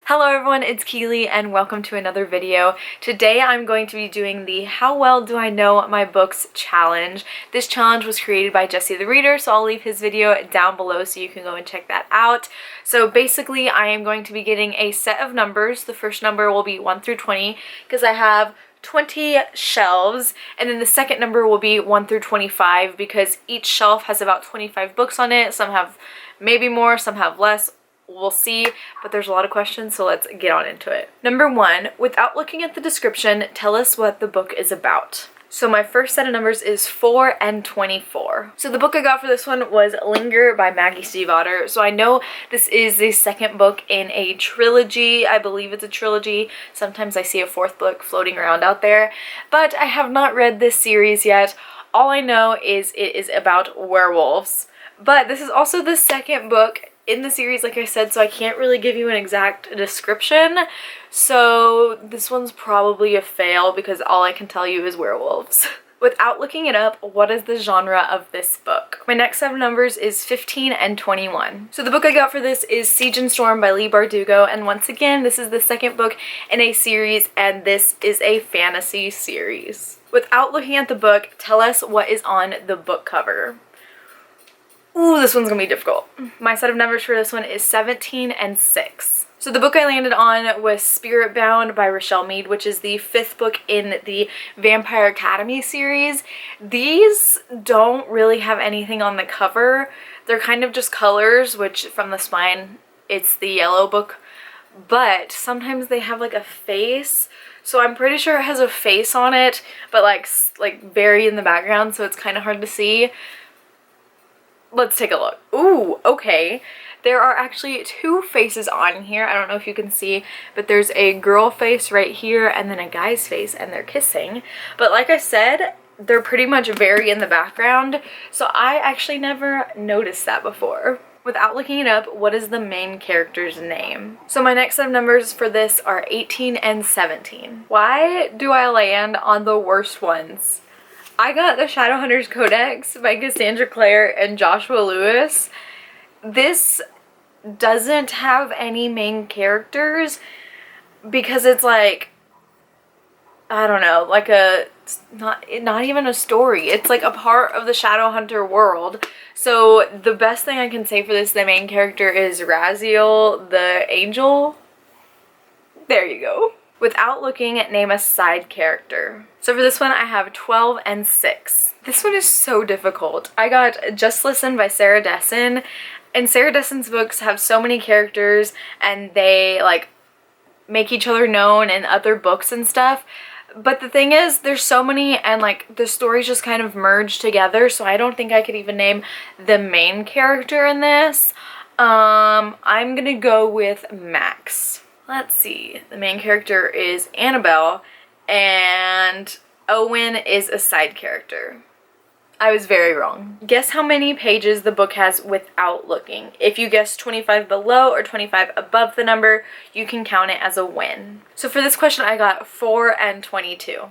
Hello everyone, it's Keeley and welcome to another video. Today I'm going to be doing the How Well Do I Know My Books challenge. This challenge was created by Jesse the Reader, so I'll leave his video down below so you can go and check that out. So basically I am going to be getting a set of numbers. The first number will be 1 through 20 because I have 20 shelves, and then the second number will be 1 through 25 because each shelf has about 25 books on it. Some have maybe more, some have less. We'll see, but there's a lot of questions, so let's get on into it. Number 1, without looking at the description, tell us what the book is about. So my first set of numbers is 4 and 24. So the book I got for this one was Linger by Maggie Stiefvater. So I know this is the second book in a trilogy. I believe it's a trilogy. Sometimes I see a fourth book floating around out there, but I have not read this series yet. All I know is it is about werewolves. But this is also the second book in the series, like I said, so I can't really give you an exact description. So this one's probably a fail because all I can tell you is werewolves. Without looking it up, what is the genre of this book? My next set of numbers is 15 and 21. So the book I got for this is Siege and Storm by Leigh Bardugo, and once again, this is the second book in a series, and this is a fantasy series. Without looking at the book, tell us what is on the book cover. Ooh, this one's gonna be difficult. My set of numbers for this one is 17 and 6. So the book I landed on was Spirit Bound by Rochelle Mead, which is the 5th book in the Vampire Academy series. These don't really have anything on the cover. They're kind of just colors, which from the spine, it's the yellow book. But sometimes they have like a face. So I'm pretty sure it has a face on it, but like very in the background, so it's kind of hard to see. Let's take a look. Ooh, okay. There are actually 2 faces on here. I don't know if you can see, but there's a girl face right here and then a guy's face, and they're kissing. But like I said, they're pretty much very in the background, so I actually never noticed that before. Without looking it up, what is the main character's name? So my next set of numbers for this are 18 and 17. Why do I land on the worst ones? I got the Shadowhunters Codex by Cassandra Clare and Joshua Lewis. This doesn't have any main characters because it's like, I don't know, like not even a story. It's like a part of the Shadowhunter world. So the best thing I can say for this, the main character is Raziel the Angel. There you go. Without looking, name a side character. So for this one, I have 12 and 6. This one is so difficult. I got Just Listen by Sarah Dessen, and Sarah Dessen's books have so many characters, and they like make each other known in other books and stuff. But the thing is, there's so many, and like the stories just kind of merge together, so I don't think I could even name the main character in this. I'm gonna go with Max. Let's see, the main character is Annabelle, and Owen is a side character. I was very wrong. Guess how many pages the book has without looking. If you guess 25 below or 25 above the number, you can count it as a win. So for this question, I got 4 and 22.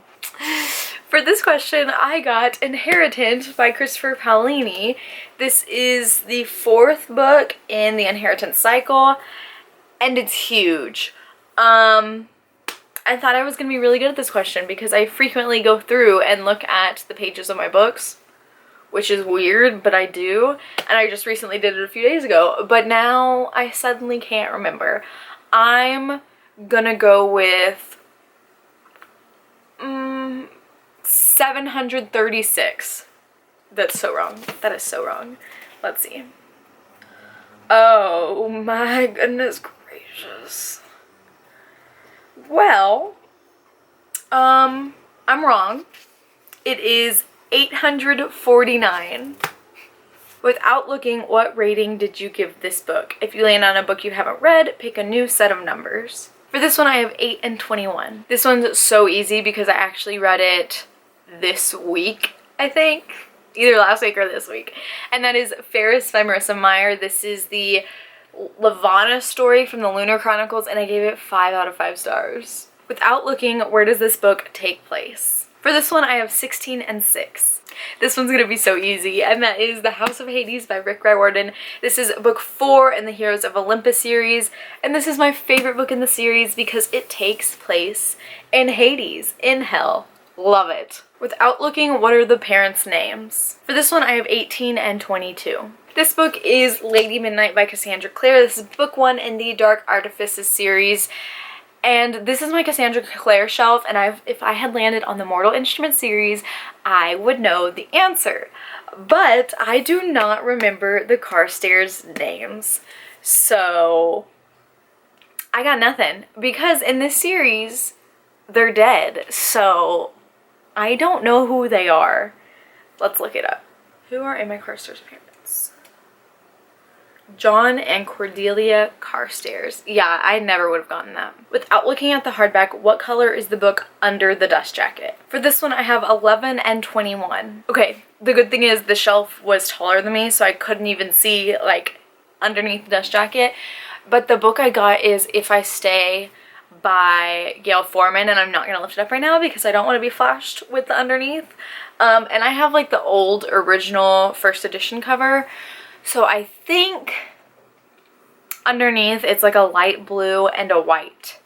For this question, I got Inheritance by Christopher Paolini. This is the 4th book in the Inheritance cycle, and it's huge. I thought I was going to be really good at this question because I frequently go through and look at the pages of my books, which is weird, but I do. And I just recently did it a few days ago, but now I suddenly can't remember. I'm gonna go with 736. That's so wrong. That is so wrong. Let's see. Oh my goodness gracious. Well, I'm wrong. It is 849. Without looking, what rating did you give this book? If you land on a book you haven't read, pick a new set of numbers. For this one, I have 8 and 21. This one's so easy because I actually read it this week, I think. Either last week or this week. And that is Ferris by Marissa Meyer. This is the Lavana story from the Lunar Chronicles, and I gave it 5 out of 5 stars. Without looking, where does this book take place? For For this one, I have 16 and 6. This one's gonna be so easy, and that is The House of Hades by Rick Riordan. This is book 4 in the Heroes of Olympus series, and this is my favorite book in the series because it takes place in Hades, in hell. Love it. Without looking, what are the parents' names? For this one, I have 18 and 22. This book is Lady Midnight by Cassandra Clare. This is book 1 in the Dark Artifices series. And this is my Cassandra Clare shelf, and if I had landed on the Mortal Instruments series, I would know the answer. But I do not remember the Carstairs names. So I got nothing. Because in this series, they're dead. So I don't know who they are. Let's look it up. Who are Emma Carstairs' parents? John and Cordelia Carstairs. Yeah, I never would have gotten that. Without looking at the hardback, what color is the book under the dust jacket? For this one, I have 11 and 21. Okay, the good thing is the shelf was taller than me, so I couldn't even see, like, underneath the dust jacket. But the book I got is If I Stay by Gail Forman, and I'm not going to lift it up right now because I don't want to be flashed with the underneath. And I have, like, the old original first edition cover. So I think underneath it's like a light blue and a white.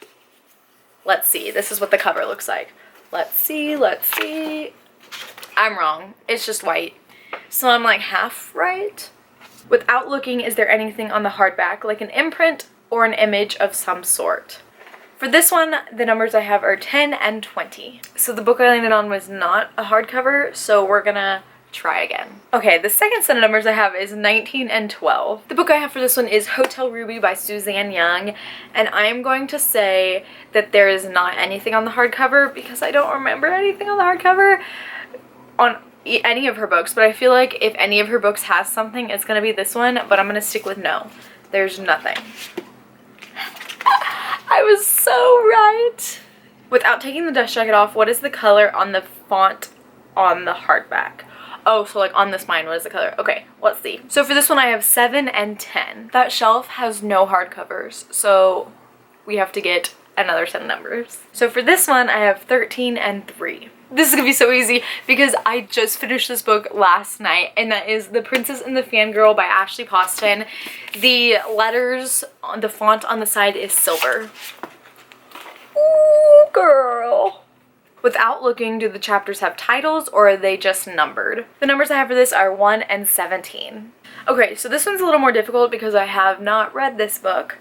Let's see. This is what the cover looks like. Let's see. Let's see. I'm wrong. It's just white. So I'm like half right. Without looking, is there anything on the hardback, like an imprint or an image of some sort? For this one, the numbers I have are 10 and 20. So the book I landed on was not a hardcover, so we're gonna try again. Okay, the second set of numbers I have is 19 and 12. The book I have for this one is Hotel Ruby by Suzanne Young, and I'm going to say that there is not anything on the hardcover because I don't remember anything on the hardcover on any of her books, but I feel like if any of her books has something, it's gonna be this one, but I'm gonna stick with no. There's nothing. I was so right. Without taking the dust jacket off, what is the color on the font on the hardback? Oh, so like on the spine, what is the color? Okay, let's see. So for this one, I have 7 and 10. That shelf has no hardcovers, so we have to get another set of numbers. So for this one, I have 13 and 3. This is gonna be so easy because I just finished this book last night, and that is The Princess and the Fangirl by Ashley Poston. The letters, on the font on the side is silver. Ooh, girl. Without looking, do the chapters have titles or are they just numbered? The numbers I have for this are 1 and 17. Okay, so this one's a little more difficult because I have not read this book.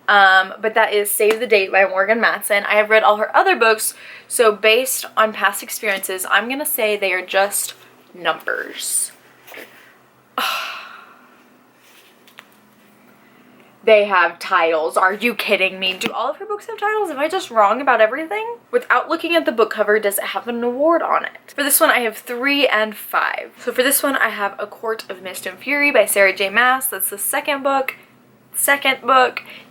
But that is Save the Date by Morgan Matson. I have read all her other books, so based on past experiences, I'm gonna say they are just numbers. They have titles. Are you kidding me? Do all of her books have titles? Am I just wrong about everything? Without looking at the book cover, does it have an award on it? For this one, I have 3 and 5. So for this one, I have A Court of Mist and Fury by Sarah J. Maas. That's the second book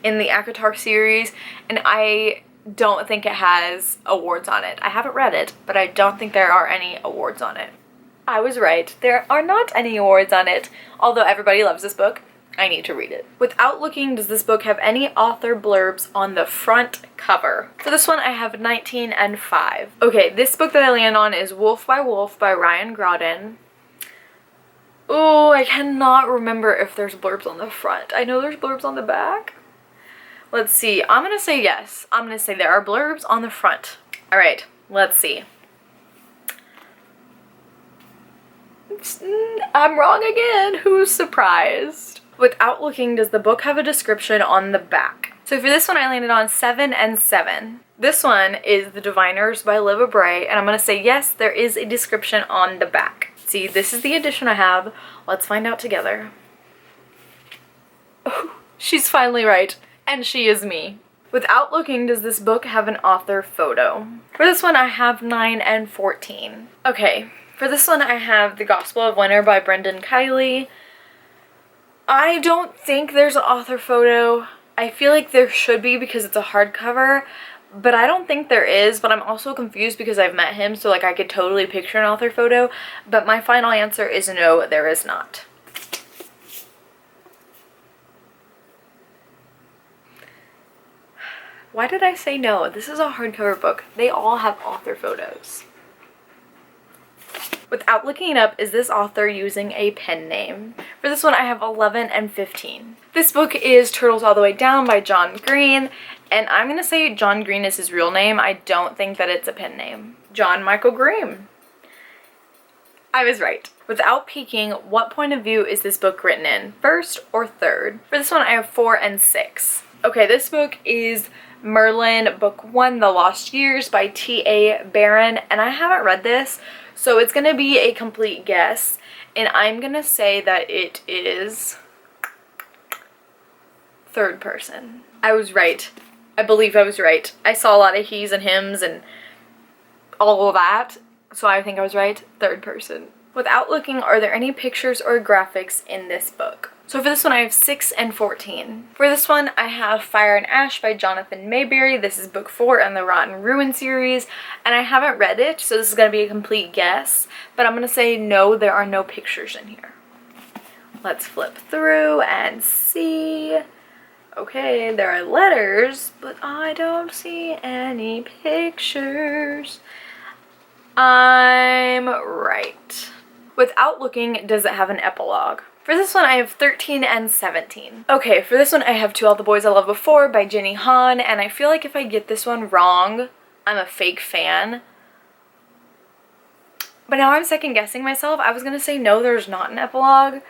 in the ACOTAR series, and I don't think it has awards on it. I haven't read it, but I don't think there are any awards on it. I was right. There are not any awards on it, although everybody loves this book. I need to read it. Without looking, does this book have any author blurbs on the front cover? For this one, I have 19 and 5. Okay, this book that I land on is Wolf by Ryan Groudon. Oh, I cannot remember if there's blurbs on the front. I know there's blurbs on the back. Let's see. I'm gonna say yes. I'm gonna say there are blurbs on the front. All right, let's see. I'm wrong again. Who's surprised? Without looking, does the book have a description on the back? So for this one, I landed on 7 and 7. This one is The Diviners by Liva Bray, and I'm gonna say yes, there is a description on the back. See, this is the edition I have. Let's find out together. Oh, she's finally right, and she is me. Without looking, does this book have an author photo? For this one, I have 9 and 14. Okay, for this one, I have The Gospel of Winter by Brendan Keeley. I don't think there's an author photo. I feel like there should be because it's a hardcover, but I don't think there is, but I'm also confused because I've met him, so like I could totally picture an author photo, but my final answer is no, there is not. Why did I say no? This is a hardcover book. They all have author photos. Without looking it up, is this author using a pen name? For this one, I have 11 and 15. This book is Turtles All the Way Down by John Green, and I'm gonna say John Green is his real name. I don't think that it's a pen name. John Michael Green. I was right. Without peeking, what point of view is this book written in? First or third? For this one, I have 4 and 6. Okay, this book is Merlin, Book 1, The Lost Years by T.A. Barron, and I haven't read this, so it's gonna be a complete guess, and I'm gonna say that it is third person. I was right. I believe I was right. I saw a lot of he's and hims and all of that, so I think I was right. Third person. Without looking, are there any pictures or graphics in this book? So for this one, I have 6 and 14. For this one, I have Fire and Ash by Jonathan Mayberry. This is book 4 in the Rotten Ruin series, and I haven't read it, so this is going to be a complete guess, but I'm going to say no, there are no pictures in here. Let's flip through and see. Okay, there are letters, but I don't see any pictures. I'm right. Without looking, does it have an epilogue? For this one, I have 13 and 17. Okay, for this one, I have To All the Boys I Loved Before by Jenny Han, and I feel like if I get this one wrong, I'm a fake fan. But now I'm second guessing myself. I was gonna say no, there's not an epilogue.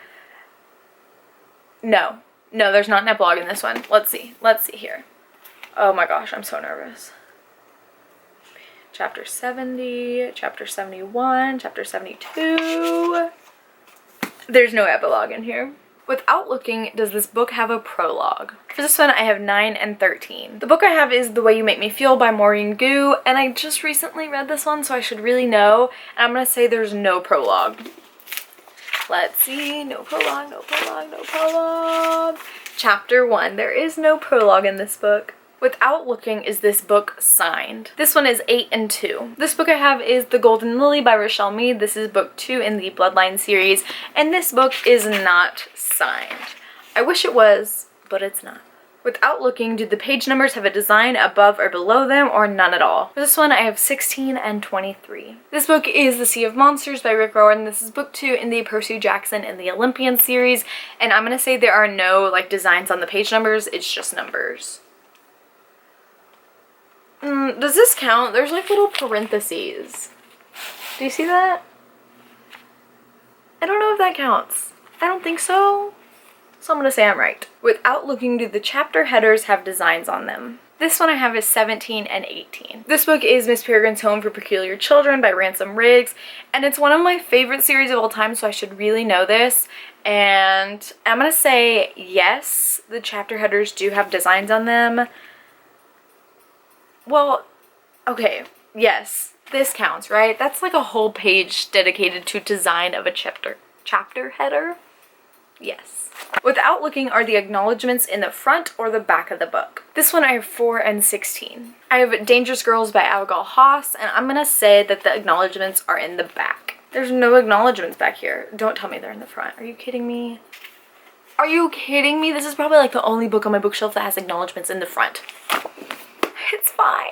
No, there's not an epilogue in this one. Let's see here. Oh my gosh, I'm so nervous. Chapter 70, chapter 71, chapter 72. There's no epilogue in here. Without looking, does this book have a prologue? For this one, I have 9 and 13. The book I have is The Way You Make Me Feel by Maureen Gu, and I just recently read this one, so I should really know, and I'm gonna say there's no prologue. Let's see, no prologue, no prologue, no prologue. Chapter 1, there is no prologue in this book. Without looking, is this book signed? This one is 8 and 2. This book I have is The Golden Lily by Rochelle Mead. This is book 2 in the Bloodline series, and this book is not signed. I wish it was, but it's not. Without looking, do the page numbers have a design above or below them, or none at all? For this one, I have 16 and 23. This book is The Sea of Monsters by Rick Riordan. This is book 2 in the Percy Jackson and the Olympian series, and I'm gonna say there are no designs on the page numbers, it's just numbers. Does this count? There's little parentheses. Do you see that? I don't know if that counts. I don't think so. So I'm gonna say I'm right. Without looking, do the chapter headers have designs on them? This one I have is 17 and 18. This book is Miss Peregrine's Home for Peculiar Children by Ransom Riggs, and it's one of my favorite series of all time, so I should really know this. And I'm gonna say yes, the chapter headers do have designs on them. Well, okay, yes, this counts, right? That's a whole page dedicated to design of a chapter header. Yes. Without looking, are the acknowledgements in the front or the back of the book? This one I have 4 and 16. I have Dangerous Girls by Abigail Haas, and I'm gonna say that the acknowledgements are in the back. There's no acknowledgements back here. Don't tell me they're in the front. Are you kidding me? Are you kidding me? This is probably the only book on my bookshelf that has acknowledgements in the front. It's fine.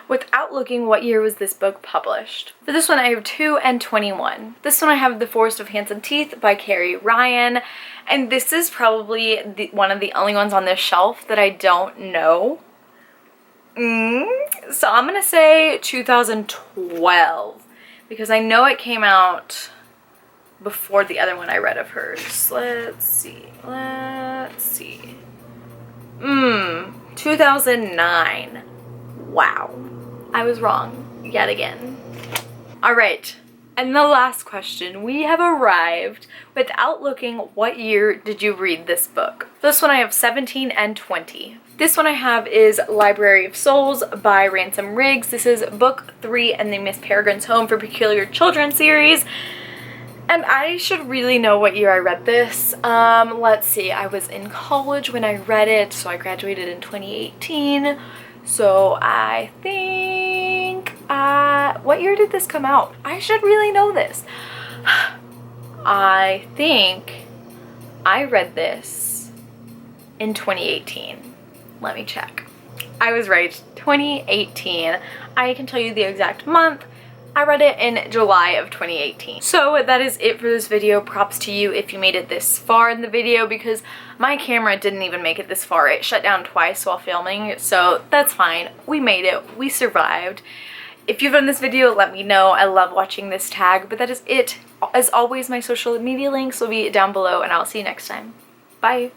Without looking, what year was this book published? For this one, I have 2 and 21. This one I have The Forest of Handsome Teeth by Carrie Ryan, and this is probably one of the only ones on this shelf that I don't know. So I'm gonna say 2012, because I know it came out before the other one I read of hers. Let's see. 2009. Wow. I was wrong yet again. All right, and the last question. We have arrived. Without looking, what year did you read this book? This one I have 17 and 20. This one I have is Library of Souls by Ransom Riggs. This is book 3 in the Miss Peregrine's Home for Peculiar Children series. And I should really know what year I read this. Let's see, I was in college when I read it, so I graduated in 2018. So I think, what year did this come out? I should really know this. I think I read this in 2018. Let me check. I was right, 2018. I can tell you the exact month, I read it in July of 2018. So that is it for this video. Props to you if you made it this far in the video, because my camera didn't even make it this far. It shut down twice while filming, so that's fine. We made it. We survived. If you've done this video, let me know. I love watching this tag, but that is it. As always, my social media links will be down below, and I'll see you next time. Bye!